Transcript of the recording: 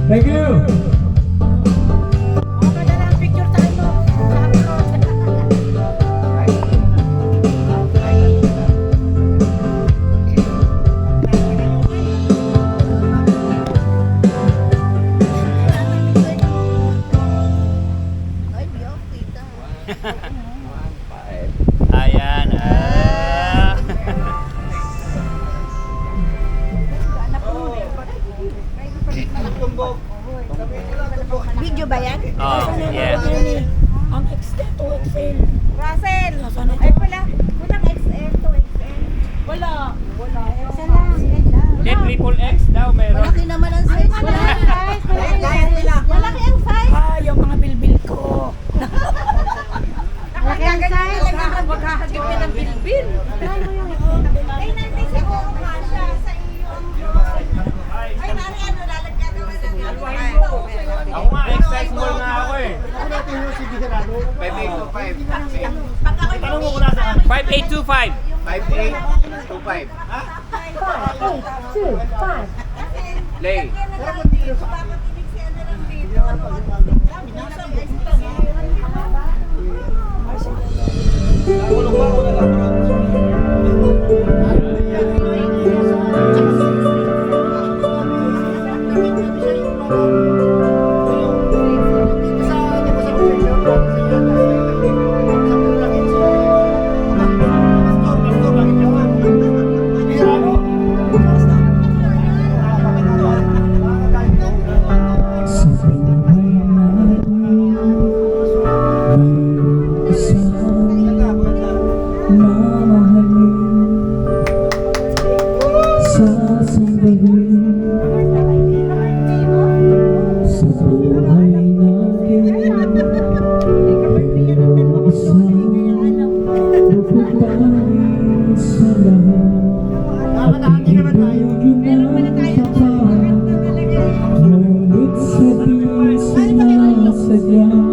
Thank you. Picture tayo. Ayan. Video ba yan? Oh, yes. Ang XL to XL. Russell! Ay pala, walang XL to XL. Wala. Isa lang. Eh, triple X daw meron. Malaki naman ang size. Malaki ang size. Malaki ang size. Ah, yung mga bilbil ko. Malaki ang size. Maghahagip din ang bilbil. Ay, natin siguro kasha sa iyo ang ay, nari ano, lalagyan naman ng Ako nga, exercise ball nga ako eh. 5825. 5825. Lay. Yeah.